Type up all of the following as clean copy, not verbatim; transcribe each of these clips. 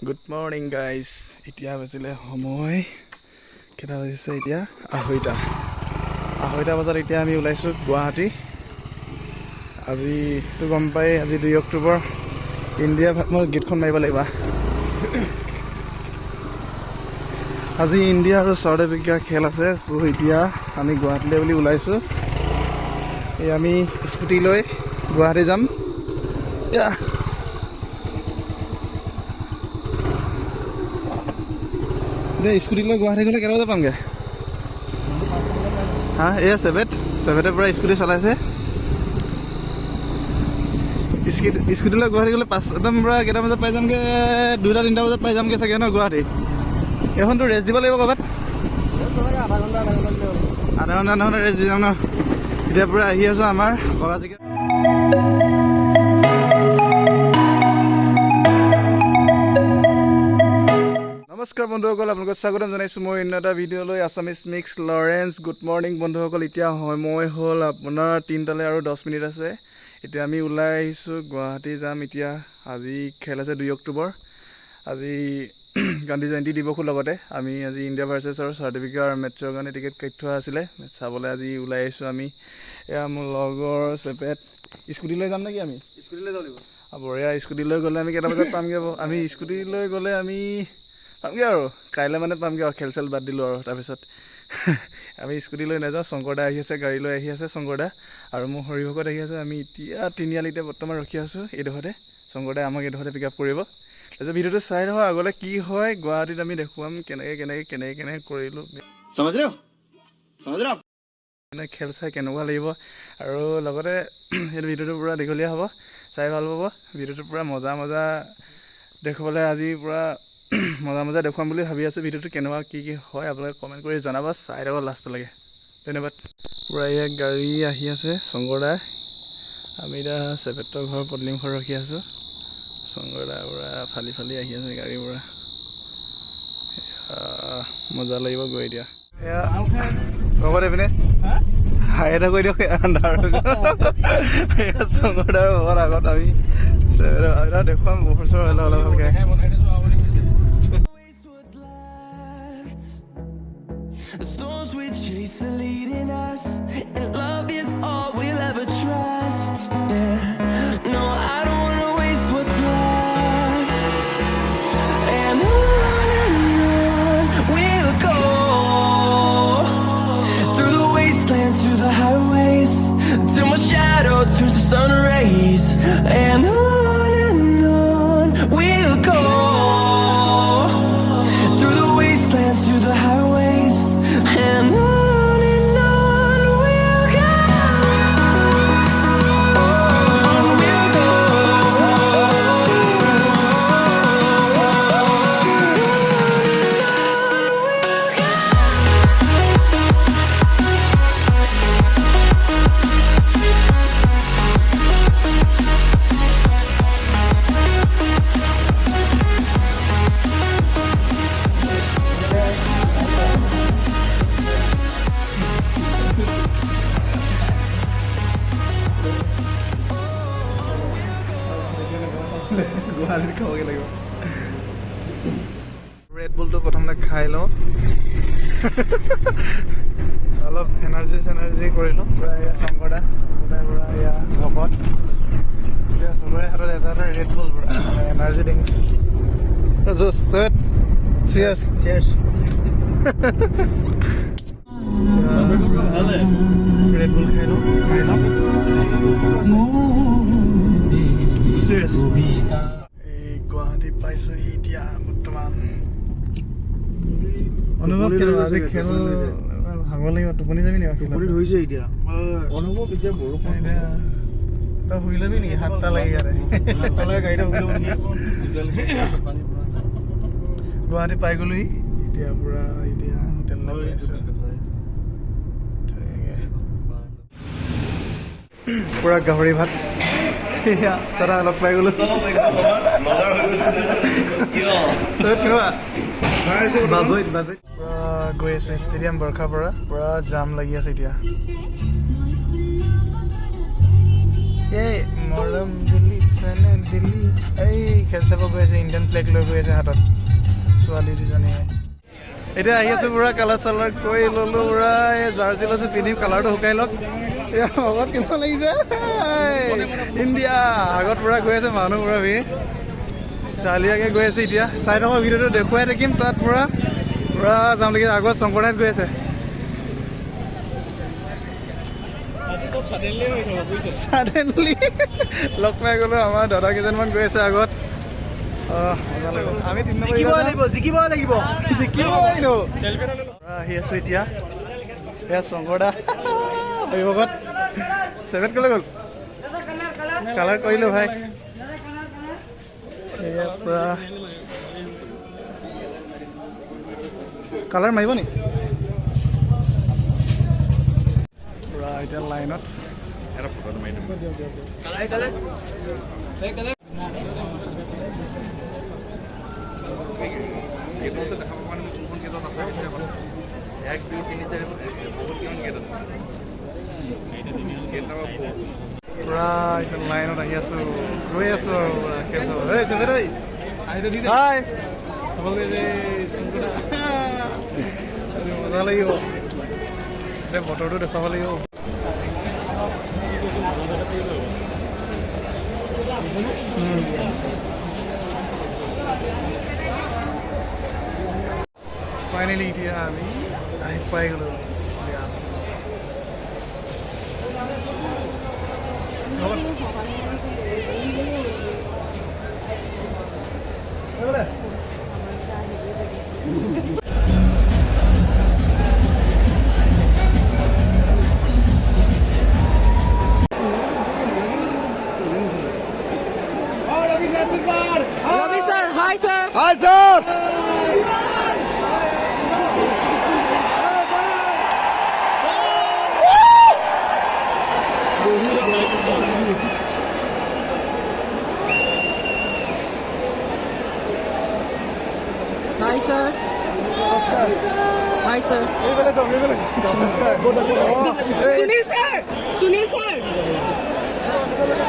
Good morning guys. এতিয়া বাজিলে সময় কেটা বাজিছে এতিয়া 2:30 বজাত এতিয়া আমি ওলাইছো গুৱাহাটী আজি তো গম পাই আজি 2 অক্টোবৰ ইণ্ডিয়া মই গেটখন মাৰিব লাগিব আজি ইণ্ডিয়া আৰু সাউথ আফ্ৰিকা খেল আছে সো এতিয়া আমি গুৱাহাটীলৈ বুলি ওলাইছো এই আমি স্কুটি লৈ গুৱাহাটী যাম স্কুটি লৈ গুৱাহাটী গ'লে কেইটা বজাত পামগৈ হা এয়া চেভেটৰ পৰা স্কুটি চলাইছে স্কুটি লৈ গুৱাহাটী গ'লে 5টাৰ পৰা কেইটা বজাত পাই যামগৈ 2-3 বজাত পাই যামগৈ চাগে ন গুৱাহাটী এইখনতো ৰেষ্ট দিব লাগিব ক'ৰবাত আধা ঘণ্টা ৰেষ্ট দি যাম ন এতিয়া পৰা আহি আছোঁ আমাৰ বগাজিকা নমস্কাৰ বন্ধুসকল আপোনালোকক স্বাগতম জনাইছোঁ মই অন্য এটা ভিডিঅ'লৈ Assamese mix Lawrence good morning বন্ধুসকল এতিয়া সময় হ'ল আপোনাৰ 3টালৈ আৰু 10 মিনিট আছে এতিয়া আমি ওলাই আহিছোঁ গুৱাহাটী যাম এতিয়া আজি খেল আছে 2 অক্টোবৰ আজি গান্ধী জয়ন্তী দিৱসৰ লগতে আমি আজি ইণ্ডিয়া ভাৰ্চেছ আৰু সাউথ আফ্ৰিকাৰ মেটছৰ কাৰণে টিকেট কাটি থোৱা আছিলে মেটছ চাবলৈ আজি ওলাই আহিছোঁ আমি এয়া মোৰ লগৰ চেপেট স্কুটি লৈ যাম নেকি আমি স্কুটি লৈ যাব লাগিব বঢ়িয়া স্কুটি লৈ গ'লে আমি কেইটা বজাত পামগৈ আমি স্কুটি লৈ গ'লে আমি পামগৈ আৰু কাইলৈ মানে পামগৈ আৰু খেল চেল বাদ দিলোঁ আৰু তাৰপিছত আমি স্কুটি লৈ নাযাওঁ শংকৰদা আহি আছে গাড়ী লৈ আহি আছে শংকৰদা আৰু মোৰ হৰিভকত আহি আছে আমি এতিয়া তিনিআলিতে বৰ্তমান ৰখি আছোঁ এইডোখৰতে শংকৰদাই আমাক এইডোখৰতে পিক আপ কৰিব তাৰপিছত ভিডিঅ'টো চাই থাকক আগলৈ কি হয় গুৱাহাটীত আমি দেখুৱাম কেনেকৈ কৰিলোঁ খেল চাই কেনেকুৱা লাগিব আৰু লগতে সেইটো ভিডিঅ'টো পূৰা দীঘলীয়া হ'ব চাই ভাল পাব ভিডিঅ'টো পূৰা মজা দেখুৱাবলৈ আজি পূৰা মজা দেখুৱাম বুলি ভাবি আছোঁ ভিডিঅ'টো কেনেকুৱা কি হয় আপোনালোকে কমেণ্ট কৰি জনাব চাই থাকক লাষ্টলৈকে ধন্যবাদ পূৰা ইয়াত গাড়ী আহি আছে শংকৰদা আমি এতিয়া চেপেটৰ ঘৰ পদলিম ঘৰ ৰখি আছোঁ শংকৰদা পূৰা ফালি আহি আছে গাড়ী পূৰা মজা লাগিব গৈ এতিয়া এয়া লগত এইপিনে হাই এটা কৰি দিয়ক শংকৰদাৰ ঘৰ আগত আমি দেখুৱাম বহুত ওচৰ হ'লে অলপ ভালকৈ The storms we chase are leading us, and love is all we'll ever trust. Yeah, no, I don't wanna waste what's left. And on we'll go through the wastelands, through the highways, till my shadow turns to sun rays. And on we'll go through the wastelands, through the highways. And on we'll go. On we'll go. গুৱাহাটীত খাবগৈ লাগিব red বুলটো প্ৰথমতে খাই লওঁ অলপ energy কৰিলোঁ পূৰা এয়া শংকৰদা পূৰা এয়া ভকত এতিয়া চবৰে হাতত এটা ৰেড বুল পূৰা energy drinks cheers Red Bull খাই লওঁ মাৰি লওঁ চিৰিয়াছ এই গুৱাহাটী পাইছোঁহি এতিয়া বৰ্তমান অনুভৱ কেনেকুৱা আজি খেল ভাগৰ লাগিব টোপনি যাবি নেকি ধৰিছে এতিয়া অনুভৱ এতিয়া বৰষুণ এতিয়া তই শুই ল'বি নেকি 7টা লাগি ইয়াতে গাড়ীটা শুই ল'ব নেকি গুৱাহাটী পাই গ'লোহি এতিয়া পূৰা এতিয়া হোটেললৈ গৈ আছোঁ পূৰা গাহৰি ভাত দাদা লগ পাই গ'লো গৈ আছোঁ ষ্টেডিয়াম বৰ্ষাৰ পৰা পূৰা জাম লাগি আছে এতিয়া এই মৰম দিলি চনে দিল্লী এই খেল চাব গৈ আছে ইণ্ডিয়ান ফ্লেগ লৈ গৈ আছে হাতত ছোৱালী দুজনীয়ে এতিয়া আহি আছোঁ পুৰা কালাৰ চালাৰ কৰি ল'লোঁ পুৰা এই জাৰ্চি লৈছোঁ পিন্ধিম কালাৰটো শুকাই লওক আগত কিমান লাগিছে ইণ্ডিয়া আগত পুৰা গৈ আছে মানুহ পুৰা ভিৰ চালিয়াকৈ গৈ আছে এতিয়া চাই থকা ভিডিঅ'টো দেখুৱাই থাকিম তাত পুৰা যাম লাগি আগত শংকৰদাত গৈ আছে ছাডেনলি লগ পাই গ'লোঁ আমাৰ দাদা কেইজনমান গৈ আছে আগত আমি জিকিব লাগিব আহি আছোঁ এতিয়া এয়া শংকৰদা অভিভাৱকত ছেভেন ক'লৈ গ'ল কালাৰ কৰিলোঁ ভাই এয়া পূৰা কালাৰ মাৰিব নি পূৰা এতিয়া লাইনত পুৰা এতিয়া লাইনত আহি আছোঁ ৰৈ আছোঁ আৰু মজা লাগিব এতিয়া বতৰটো দেখুৱাব লাগিব ফাইনেলি এতিয়া আমি আহি পাই গ'লোঁ Ravi sir, hi sir. Hi sir! Hi sir. Hi sir. Sunil sir. Sunil sir.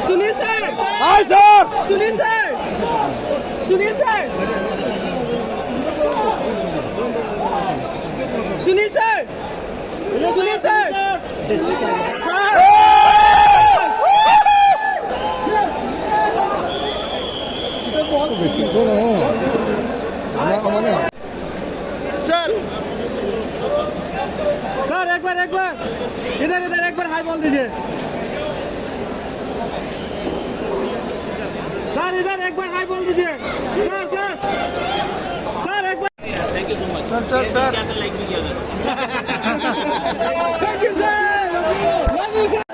Sunil sir. Hi sir! Sunil sir. Sunil sir. Sunil sir. Sunil sir. Sir sir एक बार इधर एक बार हाई बोल दीजिए सर इधर एक बार हाई बोल दीजिए sir एक बार thank you so much sir thank you sir love you sir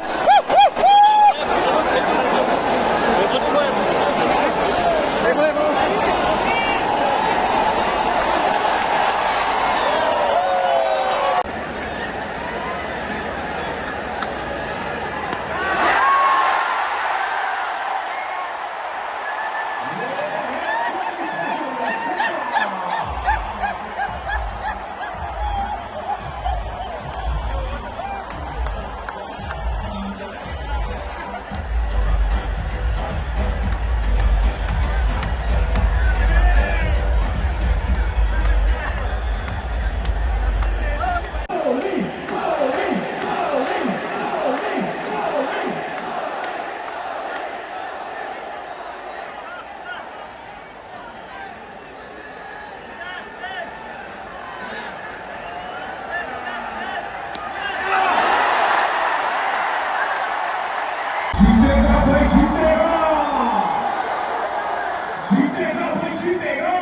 जीतेगा भाई जीतेगा